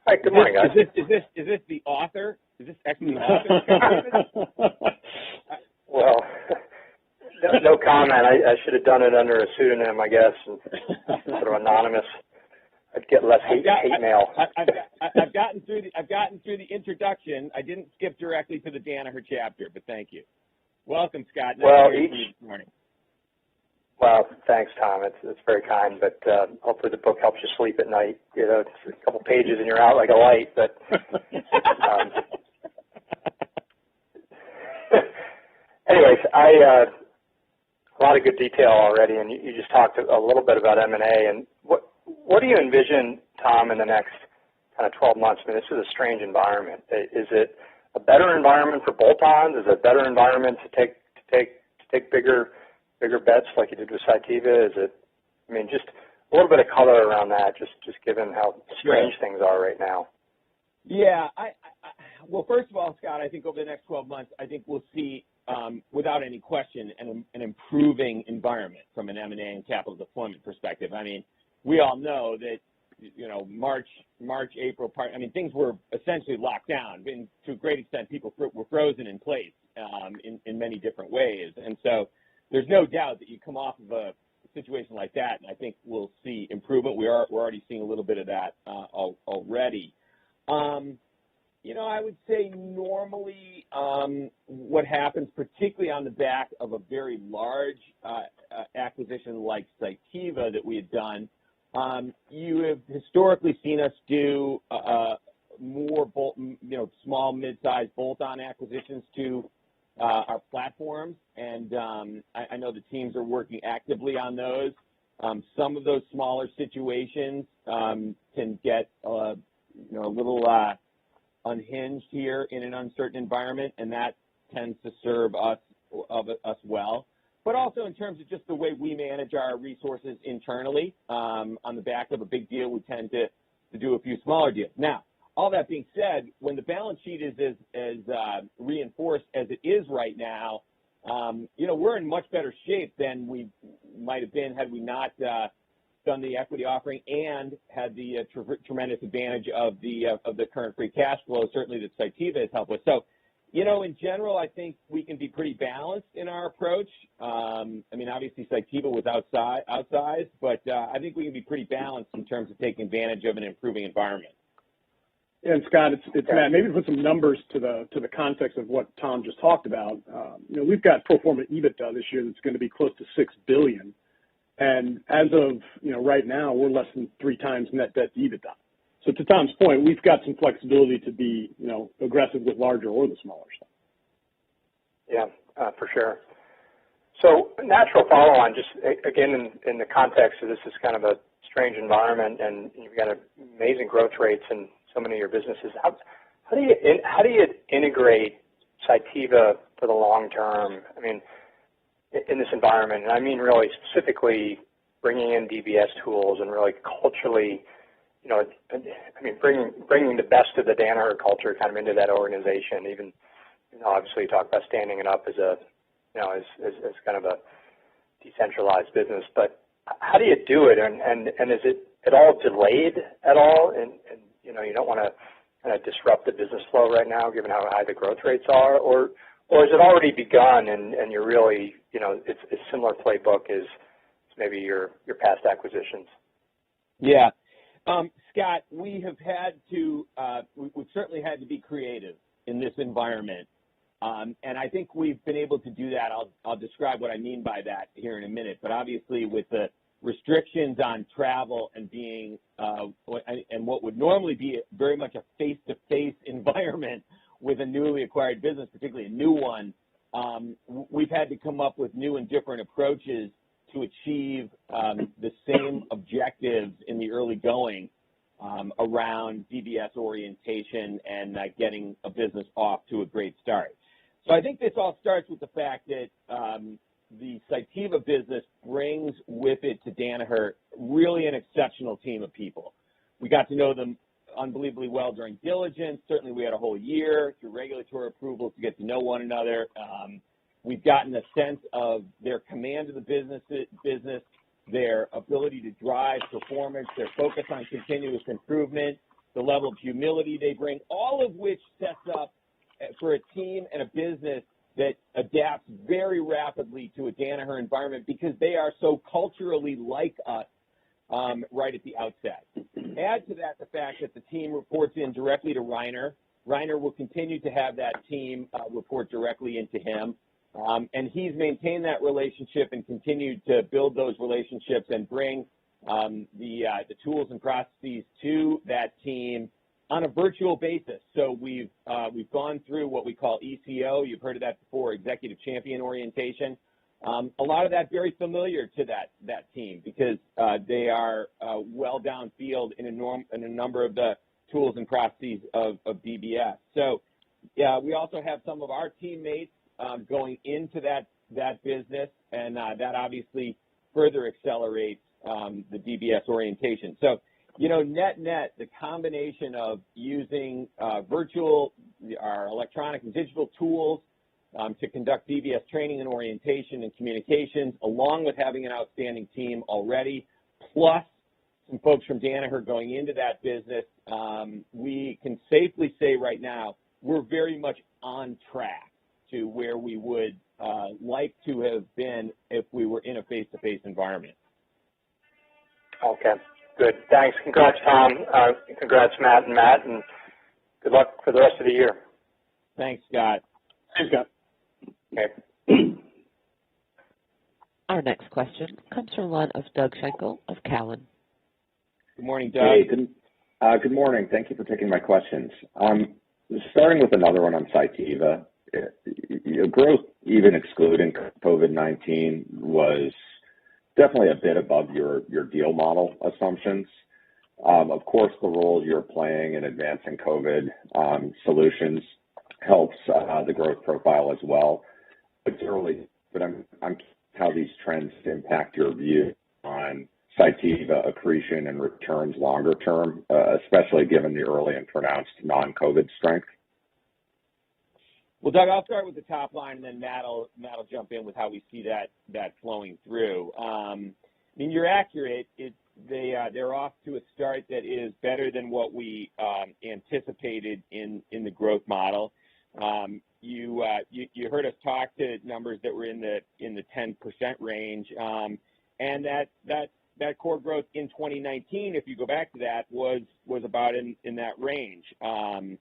Hi, good morning, guys. Is this the author? Is this actually the author? Well, no comment. I should have done it under a pseudonym, I guess, and sort of anonymous. I'd get less hate mail. I've gotten through the introduction. I didn't skip directly to the Danaher chapter, but thank you. Welcome, Scott. Well, this morning. Well, thanks, Tom. It's very kind, but hopefully the book helps you sleep at night. You know, it's a couple pages and you're out like a light. But anyways, a lot of good detail already, and you just talked a little bit about M&A. And what do you envision, Tom, in the next kind of 12 months? I mean, this is a strange environment. Is it a better environment for bolt-ons? Is it a better environment to take bigger bets like you did with Cytiva? Is it, I mean, just a little bit of color around that, just given how strange things are right now. Yeah, well, first of all, Scott, I think over the next 12 months, I think we'll see, without any question, an improving environment from an M&A and capital deployment perspective. I mean, we all know that, you know, March, April, things were essentially locked down. And to a great extent, people were frozen in place in many different ways. And so there's no doubt that you come off of a situation like that, and I think we'll see improvement. We're already seeing a little bit of that already. You know, I would say normally what happens, particularly on the back of a very large acquisition like Cytiva that we had done, you have historically seen us do more small, mid-sized bolt-on acquisitions to our platforms, and I know the teams are working actively on those. Some of those smaller situations can get a little unhinged here in an uncertain environment, and that tends to serve us well. But also in terms of just the way we manage our resources internally, on the back of a big deal, we tend to do a few smaller deals. Now, all that being said, when the balance sheet is as reinforced as it is right now, we're in much better shape than we might have been had we not done the equity offering and had the tremendous advantage of the current free cash flow, certainly that Cytiva has helped with. So, in general, I think we can be pretty balanced in our approach. Obviously Cytiva was outsized, but I think we can be pretty balanced in terms of taking advantage of an improving environment. And Scott, it's Matt. Maybe to put some numbers to the context of what Tom just talked about. We've got pro forma EBITDA this year that's going to be close to $6 billion, and as of right now, we're less than 3 times net debt to EBITDA. So to Tom's point, we've got some flexibility to be aggressive with larger or the smaller stuff. Yeah, for sure. So natural follow-on, just again in the context of this is kind of a strange environment, and you've got amazing growth rates in so many of your businesses. How do you integrate Cytiva for the long term? I mean, in this environment, and I mean really specifically bringing in DBS tools and really culturally, bringing the best of the Danaher culture kind of into that organization. Even, obviously, you talk about standing it up as a, as kind of a decentralized business. But how do you do it? And is it at all delayed at all? And you don't want to kind of disrupt the business flow right now, given how high the growth rates are, or has it already begun and you're really, it's a similar playbook as maybe your past acquisitions? Yeah. Scott, we have had to, we've certainly had to be creative in this environment. And I think we've been able to do that. I'll describe what I mean by that here in a minute. But obviously with the restrictions on travel and being, and what would normally be very much a face-to-face environment with a newly acquired business, particularly a new one, we've had to come up with new and different approaches to achieve the same objectives in the early going around DBS orientation and getting a business off to a great start. So I think this all starts with the fact that the Cytiva business brings with it to Danaher really an exceptional team of people. We got to know them unbelievably well during diligence. Certainly we had a whole year through regulatory approvals to get to know one another. We've gotten a sense of their command of the business, their ability to drive performance, their focus on continuous improvement, the level of humility they bring, all of which sets up for a team and a business that adapts very rapidly to a Danaher environment because they are so culturally like us right at the outset. Add to that the fact that the team reports in directly to Reiner. Reiner will continue to have that team report directly into him. And he's maintained that relationship and continued to build those relationships and bring the tools and processes to that team on a virtual basis. So we've gone through what we call ECO. You've heard of that before, Executive Champion Orientation. A lot of that very familiar to that team because they are well downfield in a number of the tools and processes of DBS. So we also have some of our teammates going into that business, and that obviously further accelerates the DBS orientation. So, you know, net, the combination of using our electronic and digital tools to conduct DBS training and orientation and communications, along with having an outstanding team already, plus some folks from Danaher going into that business, we can safely say right now we're very much on track to where we would like to have been if we were in a face-to-face environment. Okay, good. Thanks. Congrats, Tom. Congrats, Matt, and good luck for the rest of the year. Thanks, Scott. Thanks, Scott. Okay. Our next question comes from one of Doug Schenkel of Cowen. Good morning, Doug. Hey, good morning. Thank you for taking my questions. Starting with another one on Cytiva, growth, even excluding COVID-19, was definitely a bit above your deal model assumptions. Of course, the role you're playing in advancing COVID solutions helps the growth profile as well. It's early, but I'm how these trends impact your view on Cytiva accretion and returns longer term, especially given the early and pronounced non-COVID strength. Well, Doug, I'll start with the top line, and then Matt'll jump in with how we see that flowing through. I mean, you're accurate. They're off to a start that is better than what we anticipated in the growth model. You heard us talk to numbers that were in the 10% range, and that core growth in 2019, if you go back to that, was about in that range. And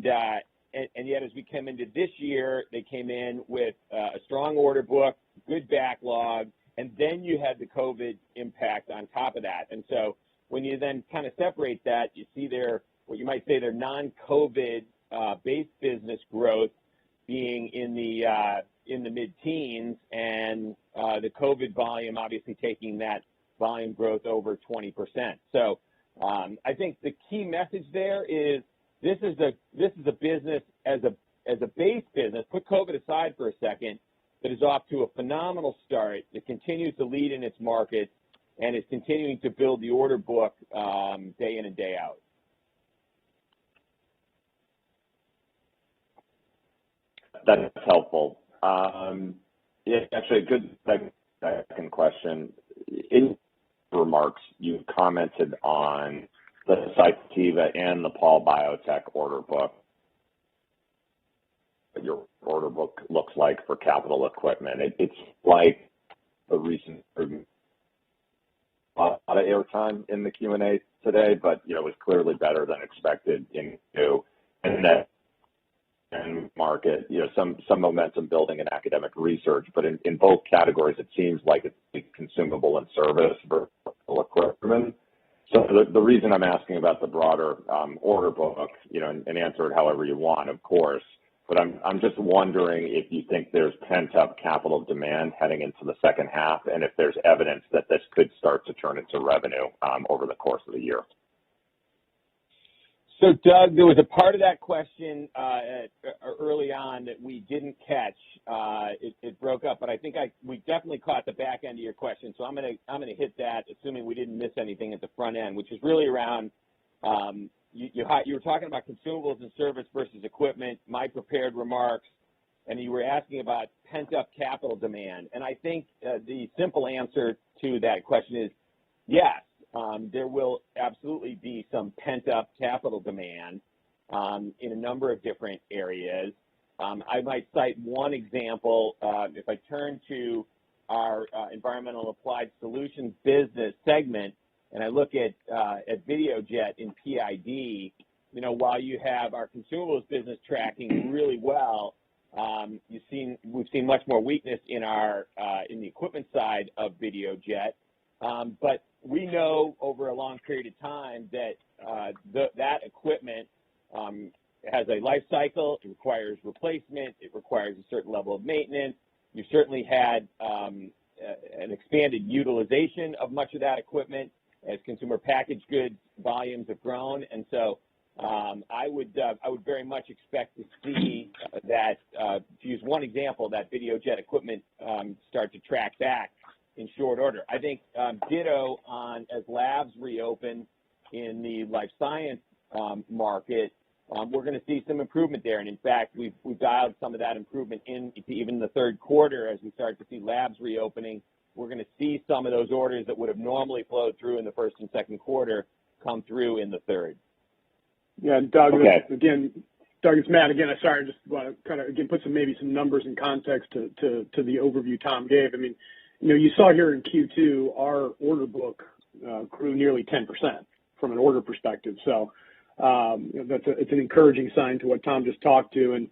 yet, as we come into this year, they came in with a strong order book, good backlog, and then you had the COVID impact on top of that. And so when you then kind of separate that, you see what you might say their non-COVID base business growth being in the mid-teens, and the COVID volume obviously taking that volume growth over 20%. So I think the key message there is this is a business as a base business, put COVID aside for a second, that is off to a phenomenal start, that continues to lead in its market, and is continuing to build the order book day in and day out. That's helpful. Yeah, actually, a good second question. In remarks, you commented on the Cytiva and the Paul Biotech order book. What your order book looks like for capital equipment. It's like a recent a lot of airtime in the Q&A today, but was clearly better than expected in Q2. And that and market, some momentum building in academic research, but in both categories, it seems like it's consumable and service versus equipment. So the reason I'm asking about the broader order book, and answer it however you want, of course, but I'm just wondering if you think there's pent-up capital demand heading into the second half, and if there's evidence that this could start to turn into revenue over the course of the year. So, Doug, there was a part of that question early on that we didn't catch. It broke up, but I think we definitely caught the back end of your question. So I'm gonna hit that, assuming we didn't miss anything at the front end, which is really around you were talking about consumables and service versus equipment. My prepared remarks, and you were asking about pent-up capital demand. And I think the simple answer to that question is yes. There will absolutely be some pent-up capital demand in a number of different areas. I might cite one example. If I turn to our Environmental Applied Solutions business segment, and I look at Videojet in PID, while you have our consumables business tracking really well, we've seen much more weakness in the equipment side of Videojet, but we know over a long period of time that that equipment has a life cycle. It requires replacement. It requires a certain level of maintenance. You've certainly had an expanded utilization of much of that equipment as consumer packaged goods volumes have grown. And so I would very much expect to see that, to use one example, that Videojet equipment start to track back in short order. I think ditto on as labs reopen in the life science market, we're going to see some improvement there. And in fact, we've dialed some of that improvement into even the third quarter as we start to see labs reopening. We're going to see some of those orders that would have normally flowed through in the first and second quarter come through in the third. Yeah, and Doug, okay. Again, Doug, it's Matt again. Sorry, I just want to kind of again put some numbers in context to the overview Tom gave. I mean, you saw here in Q2, our order book grew nearly 10% from an order perspective. So it's an encouraging sign to what Tom just talked to. And,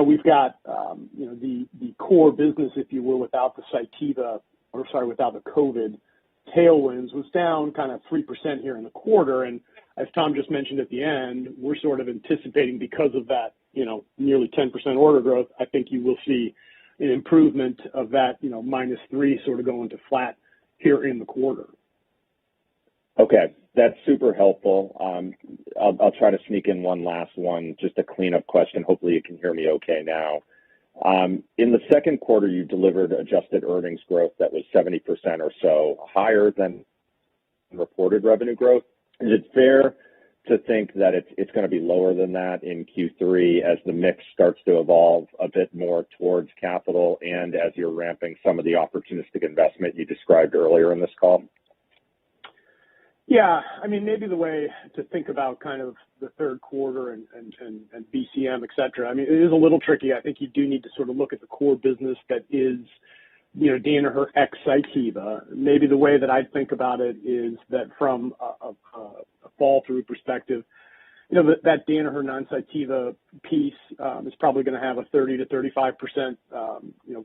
we've got, the core business, if you will, without the COVID tailwinds was down kind of 3% here in the quarter. And as Tom just mentioned at the end, we're sort of anticipating because of that, nearly 10% order growth, I think you will see an improvement of that, -3 sort of going to flat here in the quarter. Okay, that's super helpful. I'll try to sneak in one last one, just a cleanup question. Hopefully you can hear me okay now. In the second quarter, you delivered adjusted earnings growth that was 70% or so, higher than reported revenue growth. Is it fair to think that it's going to be lower than that in Q3 as the mix starts to evolve a bit more towards capital and as you're ramping some of the opportunistic investment you described earlier in this call? Yeah, I mean, maybe the way to think about kind of the third quarter and BCM, et cetera, I mean, it is a little tricky. I think you do need to sort of look at the core business that is, Danaher ex Cytiva. Maybe the way that I'd think about it is that from a fall-through perspective, that Danaher non-Cytiva piece is probably going to have a 30 to 35%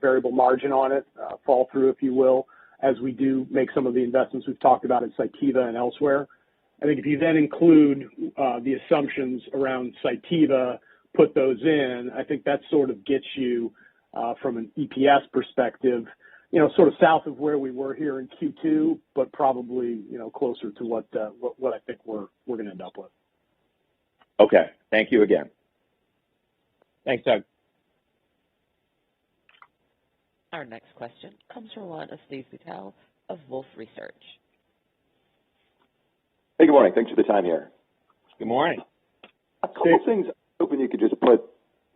variable margin on it, fall through, if you will, as we do make some of the investments we've talked about at Cytiva and elsewhere. I think if you then include the assumptions around Cytiva, put those in, I think that sort of gets you from an EPS perspective, sort of south of where we were here in Q2, but probably, closer to what I think we're going to end up with. Okay. Thank you again. Thanks, Doug. Our next question comes from one of Steve Patel of Wolfe Research. Hey, good morning. Thanks for the time here. Good morning. A couple of things I'm hoping you could just put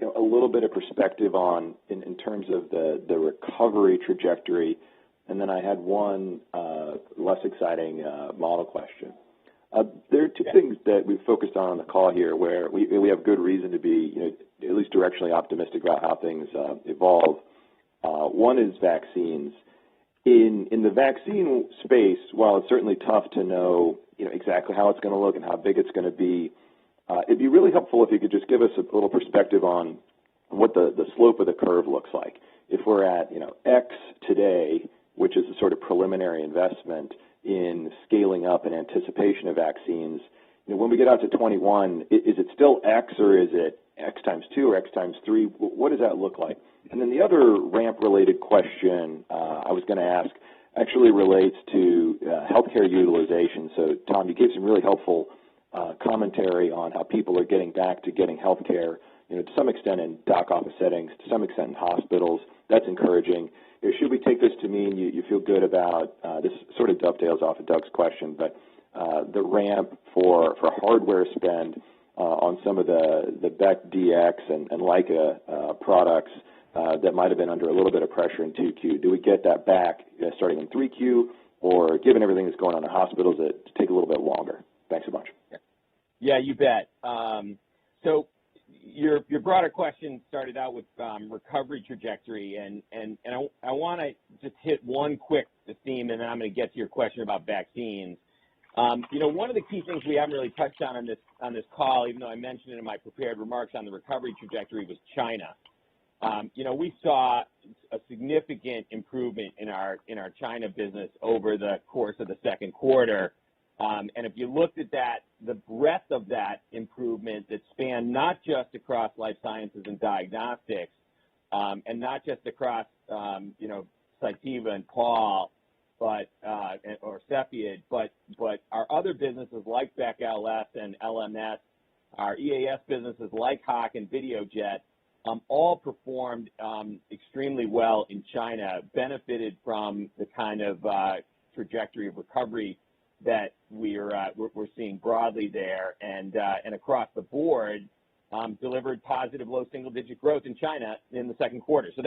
a little bit of perspective on in terms of the recovery trajectory. And then I had one less exciting model question. There are two things that we've focused on the call here where we have good reason to be at least directionally optimistic about how things evolve. One is vaccines. In the vaccine space, while it's certainly tough to know exactly how it's going to look and how big it's going to be. It'd be really helpful if you could just give us a little perspective on what the slope of the curve looks like. If we're at, X today, which is a sort of preliminary investment in scaling up in anticipation of vaccines, when we get out to 21, is it still X or is it X times 2 or X times 3? What does that look like? And then the other ramp-related question I was going to ask actually relates to healthcare utilization. So, Tom, you gave some really helpful commentary on how people are getting back to getting healthcare, to some extent in doc office settings, to some extent in hospitals. That's encouraging. Should we take this to mean you feel good about, this sort of dovetails off of Doug's question, but the ramp for hardware spend on some of the Beck DX and Leica products that might have been under a little bit of pressure in 2Q? Do we get that back starting in 3Q, or given everything that's going on in hospitals, it take a little bit longer? Thanks a bunch. Yeah, you bet. So your broader question started out with recovery trajectory, and I want to just hit one quick theme, and then I'm going to get to your question about vaccines. One of the key things we haven't really touched on this call, even though I mentioned it in my prepared remarks on the recovery trajectory, was China. We saw a significant improvement in our China business over the course of the second quarter. And if you looked at that, the breadth of that improvement that spanned not just across life sciences and diagnostics, and not just across, Cytiva and Paul, or Cepheid, but our other businesses like Beck LS and LMS, our EAS businesses like Hawk and Videojet, all performed extremely well in China, benefited from the kind of trajectory of recovery that we're seeing broadly there, and across the board delivered positive low single-digit growth in China in the second quarter. So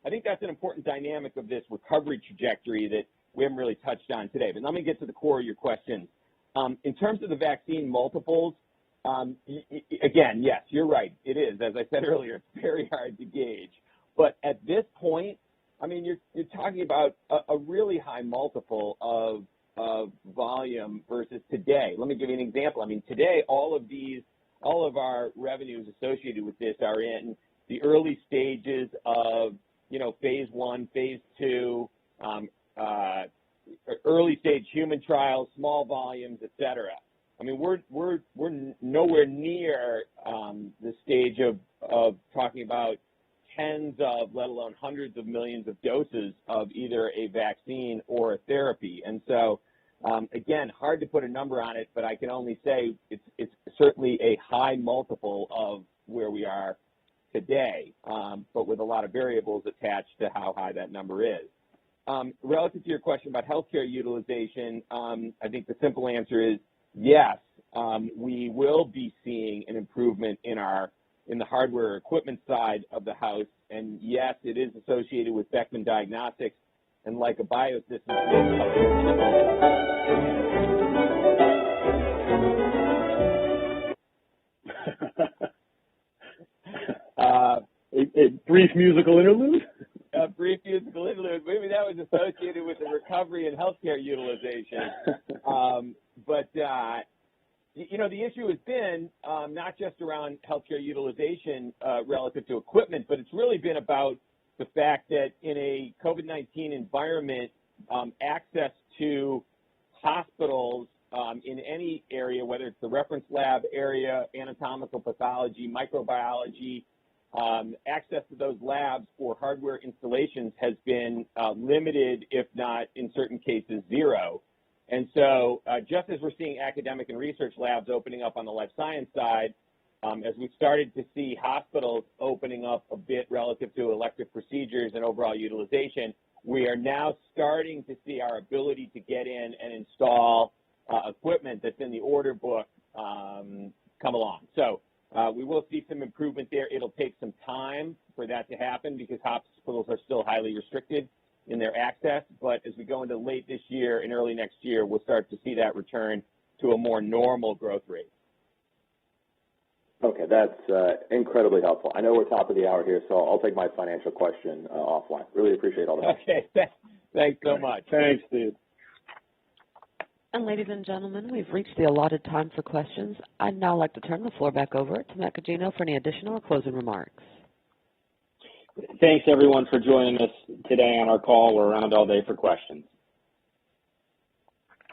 I think that's an important dynamic of this recovery trajectory that we haven't really touched on today. But let me get to the core of your question. In terms of the vaccine multiples, again, yes, you're right. It is, as I said earlier, it's very hard to gauge. But at this point, I mean, you're talking about a really high multiple of volume versus today. Let me give you an example. I mean, today, all of our revenues associated with this are in the early stages of, phase 1, phase 2, early stage human trials, small volumes, et cetera. I mean, we're nowhere near the stage of talking about tens of, let alone hundreds of millions of doses of either a vaccine or a therapy. And so, again, hard to put a number on it, but I can only say it's certainly a high multiple of where we are today, but with a lot of variables attached to how high that number is. Relative to your question about healthcare utilization, I think the simple answer is yes, we will be seeing an improvement in the hardware equipment side of the house, and yes, it is associated with Beckman Diagnostics and Leica Biosystems. A brief musical interlude? A brief musical interlude. Maybe that was associated with the recovery in healthcare utilization. But the issue has been not just around healthcare utilization relative to equipment, but it's really been about the fact that in a COVID-19 environment, access to hospitals in any area, whether it's the reference lab area, anatomical pathology, microbiology, access to those labs for hardware installations has been limited, if not in certain cases zero. And so just as we're seeing academic and research labs opening up on the life science side, as we've started to see hospitals opening up a bit relative to elective procedures and overall utilization, we are now starting to see our ability to get in and install equipment that's in the order book come along. So we will see some improvement there. It'll take some time for that to happen because hospitals are still highly restricted in their access, but as we go into late this year and early next year, we'll start to see that return to a more normal growth rate. Okay, that's incredibly helpful. I know we're top of the hour here, so I'll take my financial question offline. Really appreciate all that. Okay, thanks so much. Thanks, Steve. And ladies and gentlemen, we've reached the allotted time for questions. I'd now like to turn the floor back over to Matt Cugino for any additional or closing remarks. Thanks, everyone, for joining us today on our call. We're around all day for questions.